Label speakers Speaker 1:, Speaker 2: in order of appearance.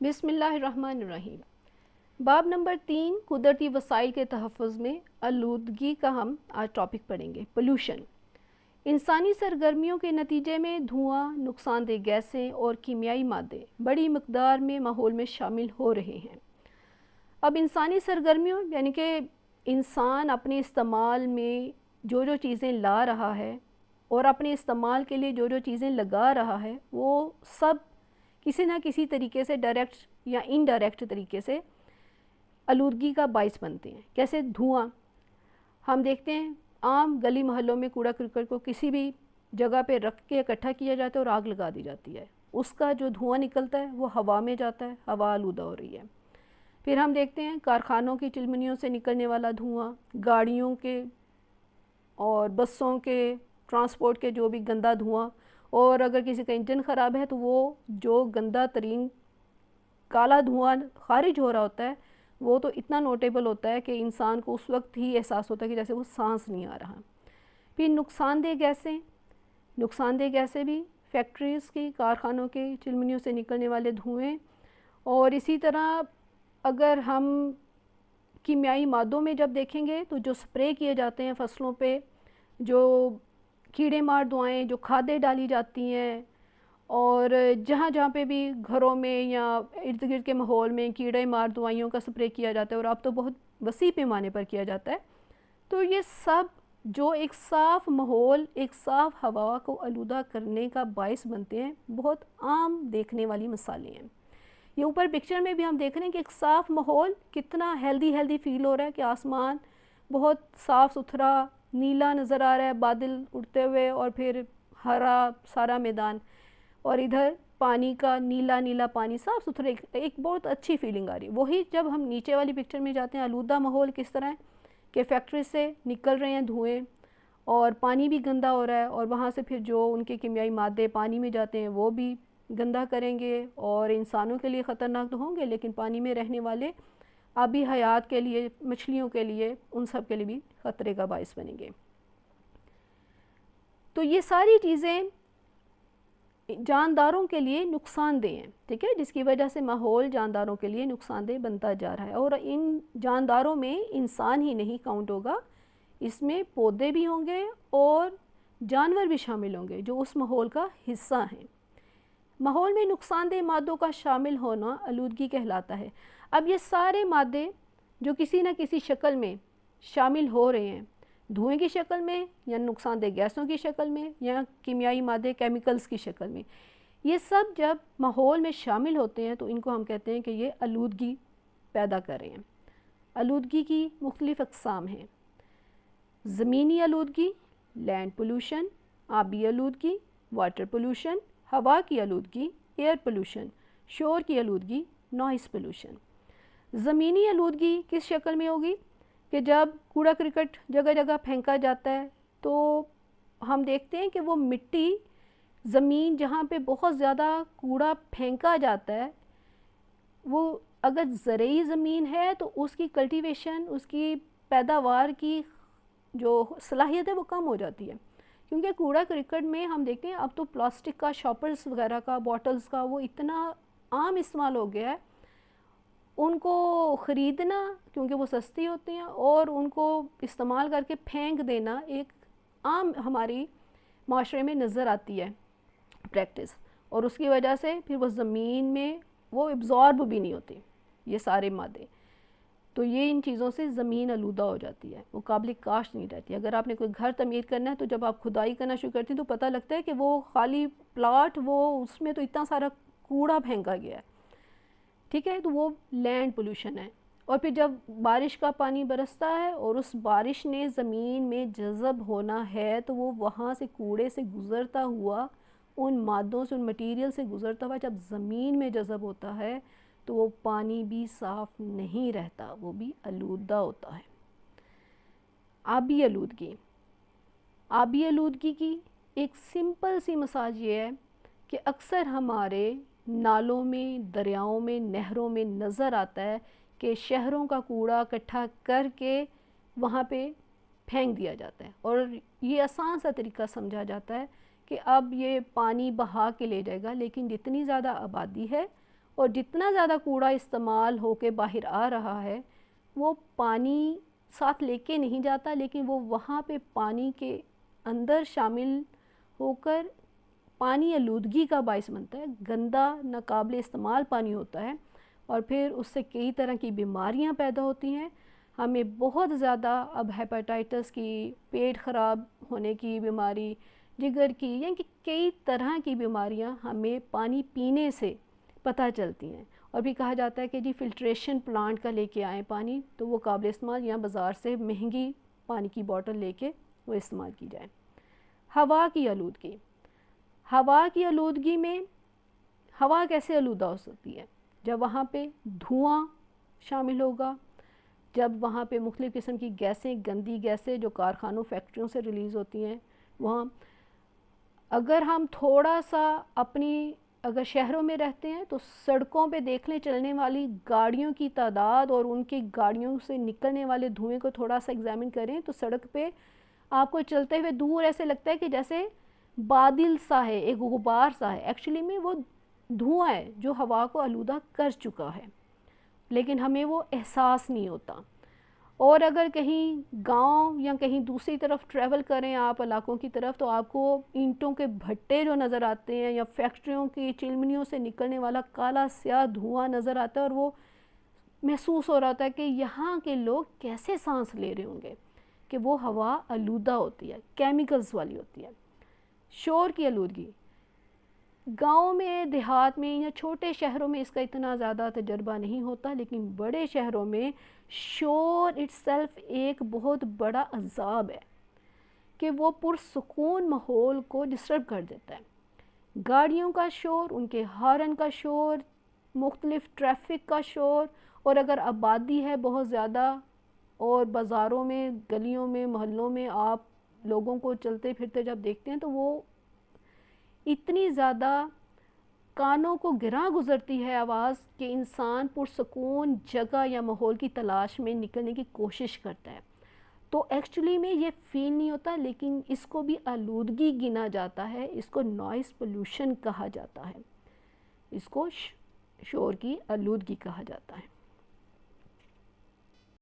Speaker 1: बिस्मिल्लाहिर्रहमानिर्रहीम। बाब नंबर 3 कुदरती वसाइल के तहफ़्फ़ुज़ में आलूदगी का हम आज टॉपिक पढ़ेंगे। पोल्यूशन इंसानी सरगर्मियों के नतीजे में धुआं, नुकसानदेह गैसें और कीमियाई मादे बड़ी मकदार में माहौल में शामिल हो रहे हैं। अब इंसानी सरगर्मियों यानी कि इंसान अपने इस्तेमाल में जो जो चीज़ें ला रहा है और अपने इस्तेमाल के लिए जो जो चीज़ें लगा रहा है, वो सब किसी न किसी तरीके से डायरेक्ट या इनडायरेक्ट तरीके से आलूदगी का बाइस बनते हैं। कैसे? धुआं हम देखते हैं आम गली मोहल्लों में कूड़ा करकट को किसी भी जगह पे रख के इकट्ठा किया जाता है और आग लगा दी जाती है। उसका जो धुआं निकलता है वो हवा में जाता है, हवा आलूदा हो रही है। फिर हम देखते हैं कारखानों की चिमनियों से निकलने वाला धुआं, गाड़ियों के और बसों के ट्रांसपोर्ट के जो भी गंदा धुआं, और अगर किसी का इंजन ख़राब है तो वो जो गंदा तरीन काला धुआं खारिज हो रहा होता है वो तो इतना नोटेबल होता है कि इंसान को उस वक्त ही एहसास होता है कि जैसे वो सांस नहीं आ रहा। फिर नुकसानदेह गैसें भी फैक्ट्रीज़ की, कारखानों के चिमनियों से निकलने वाले धुएँ, और इसी तरह अगर हम कीमियाई मादों में जब देखेंगे तो जो स्प्रे किए जाते हैं फसलों पे, जो कीड़े मार दवाएँ, जो खादें डाली जाती हैं, और जहाँ जहाँ पे भी घरों में या इर्द गिर्द के माहौल में कीड़े मार दवाइयों का स्प्रे किया जाता है, और अब तो बहुत वसी पैमाने पर किया जाता है, तो ये सब जो एक साफ़ माहौल, एक साफ़ हवा को आलूदा करने का बाइस बनते हैं। बहुत आम देखने वाली मिसालें हैं। ये ऊपर पिक्चर में भी हम देख रहे हैं कि एक साफ़ माहौल कितना हेल्दी फील हो रहा है कि आसमान बहुत साफ़ सुथरा नीला नज़र आ रहा है, बादल उड़ते हुए, और फिर हरा सारा मैदान, और इधर पानी का नीला पानी साफ़ सुथरा, एक बहुत अच्छी फीलिंग आ रही है। वही जब हम नीचे वाली पिक्चर में जाते हैं, आलूदा माहौल किस तरह है कि फैक्ट्री से निकल रहे हैं धुएँ और पानी भी गंदा हो रहा है, और वहाँ से फिर जो उनके कीमियाई मादे पानी में जाते हैं वो भी गंदा करेंगे, और इंसानों के लिए ख़तरनाक तो होंगे लेकिन पानी में रहने वाले आबी हयात के लिए, मछलियों के लिए, उन सब के लिए भी ख़तरे का बाइस बनेंगे। तो ये सारी चीज़ें जानदारों के लिए नुकसानदेह हैं, ठीक है, जिसकी वजह से माहौल जानदारों के लिए नुकसानदेह बनता जा रहा है। और इन जानदारों में इंसान ही नहीं काउंट होगा, इसमें पौधे भी होंगे और जानवर भी शामिल होंगे जो उस माहौल का हिस्सा हैं। माहौल में नुकसानदेह मादों का शामिल होना आलूदगी कहलाता है। अब ये सारे मादे जो किसी न किसी शक्ल में शामिल हो रहे हैं, धुएं की शक्ल में या नुकसानदेह गैसों की शक्ल में या कीमियाई मादे केमिकल्स की शक्ल में, ये सब जब माहौल में शामिल होते हैं तो इनको हम कहते हैं कि ये आलूदगी पैदा कर रहे हैं। आलूदगी की मुख्तलिफ़ अक़साम हैं। ज़मीनी आलूदगी, लैंड पोल्यूशन, आबी आलूदगी, वाटर पोल्यूशन, हवा की आलूदगी, एयर पोल्यूशन, शोर की आलूदगी, नॉइस पोल्यूशन। ज़मीनी आलूदगी किस शक्ल में होगी कि जब कूड़ा करकट जगह जगह फेंका जाता है तो हम देखते हैं कि वो मिट्टी, ज़मीन जहाँ पे बहुत ज़्यादा कूड़ा फेंका जाता है, वो अगर ज़रूरी ज़मीन है तो उसकी कल्टीवेशन, उसकी पैदावार की जो सलाहियत है वो कम हो जाती है, क्योंकि कूड़ा करकट में हम देखते हैं अब तो प्लास्टिक का, शॉपर्स वगैरह का, बॉटल्स का वो इतना आम इस्तेमाल हो गया है, उनको ख़रीदना क्योंकि वो सस्ती होती हैं और उनको इस्तेमाल करके फेंक देना एक आम हमारी माशरे में नज़र आती है प्रैक्टिस, और उसकी वजह से फिर वो ज़मीन में वो एब्ज़ॉर्ब भी नहीं होती ये सारे मादे। तो ये इन चीज़ों से ज़मीन आलूदा हो जाती है, वो काबिल काश्त नहीं रहती। अगर आपने कोई घर तमीर करना है तो जब आप खुदाई करना शुरू करते हैं तो पता लगता है कि वो खाली प्लाट, वो उसमें तो इतना सारा कूड़ा फेंका गया है, ठीक है, तो वो लैंड पोल्यूशन है। और फिर जब बारिश का पानी बरसता है और उस बारिश ने ज़मीन में जज़ब होना है तो वो वहाँ से कूड़े से गुज़रता हुआ, उन मादों से, उन मटीरियल से गुज़रता हुआ जब ज़मीन में जज़ब होता है तो वो पानी भी साफ़ नहीं रहता, वो भी आलूदा होता है। आबी आलूदगी की एक सिंपल सी मिसाल ये है कि अक्सर हमारे नालों में, दरियाओं में, नहरों में नज़र आता है कि शहरों का कूड़ा इकट्ठा करके वहाँ पे फेंक दिया जाता है, और ये आसान सा तरीका समझा जाता है कि अब ये पानी बहा के ले जाएगा, लेकिन जितनी ज़्यादा आबादी है और जितना ज़्यादा कूड़ा इस्तेमाल होके बाहर आ रहा है वो पानी साथ लेके नहीं जाता, लेकिन वो वहाँ पे पानी के अंदर शामिल होकर पानी आलूदगी का बायस बनता है। गंदा नाकाबिल इस्तेमाल पानी होता है और फिर उससे कई तरह की बीमारियां पैदा होती हैं। हमें बहुत ज़्यादा अब हेपेटाइटिस की, पेट ख़राब होने की बीमारी, जिगर की, यानी कि कई तरह की बीमारियां हमें पानी पीने से पता चलती हैं। और भी कहा जाता है कि जी फ़िल्ट्रेशन प्लांट का लेके आएँ पानी, तो वो काबिल इस्तेमाल, या बाज़ार से महंगी पानी की बोतल लेके वो इस्तेमाल की जाए। हवा की आलूदगी, हवा की आलूदगी में हवा कैसे आलूदा हो सकती है? जब वहाँ पे धुआं शामिल होगा, जब वहाँ पे मुख्तलिफ़ किस्म की गैसें, गंदी गैसें जो कारखानों फैक्ट्रियों से रिलीज़ होती हैं वहाँ, अगर हम थोड़ा सा अपनी, अगर शहरों में रहते हैं तो सड़कों पे देख लें चलने वाली गाड़ियों की तादाद और उनकी गाड़ियों से निकलने वाले धुएं को थोड़ा सा एग्जामिन करें तो सड़क पे आपको चलते हुए दूर ऐसे लगता है कि जैसे बादल सा है, एक गुबार सा है। एक्चुअली में वो धुआं है जो हवा को आलूदा कर चुका है, लेकिन हमें वो एहसास नहीं होता। और अगर कहीं गांव या कहीं दूसरी तरफ ट्रैवल करें आप इलाकों की तरफ, तो आपको ईंटों के भट्टे जो नज़र आते हैं या फैक्ट्रियों की चिमनियों से निकलने वाला काला स्याह धुआं नज़र आता है, और वो महसूस हो रहा होता है कि यहाँ के लोग कैसे सांस ले रहे होंगे, कि वो हवा आलूदा होती है, केमिकल्स वाली होती है। शोर की आलूदगी, गांव में, देहात में या छोटे शहरों में इसका इतना ज़्यादा तजर्बा नहीं होता, लेकिन बड़े शहरों में शोर इट्सेल्फ एक बहुत बड़ा अज़ाब है कि वो पुरसुकून माहौल को डिस्टर्ब कर देता है। गाड़ियों का शोर, उनके हॉर्न का शोर, मुख्तलिफ़ ट्रैफिक का शोर, और अगर आबादी है बहुत ज़्यादा और बाज़ारों में, गलियों में, मोहल्लों में आप लोगों को चलते फिरते जब देखते हैं तो वो इतनी ज़्यादा कानों को गिरा गुज़रती है आवाज़ कि इंसान पुरसुकून जगह या माहौल की तलाश में निकलने की कोशिश करता है। तो एक्चुअली में ये फ़ील नहीं होता, लेकिन इसको भी आलूदगी गिना जाता है, इसको नॉइज़ पोल्यूशन कहा जाता है, इसको शोर की आलूदगी कहा जाता है।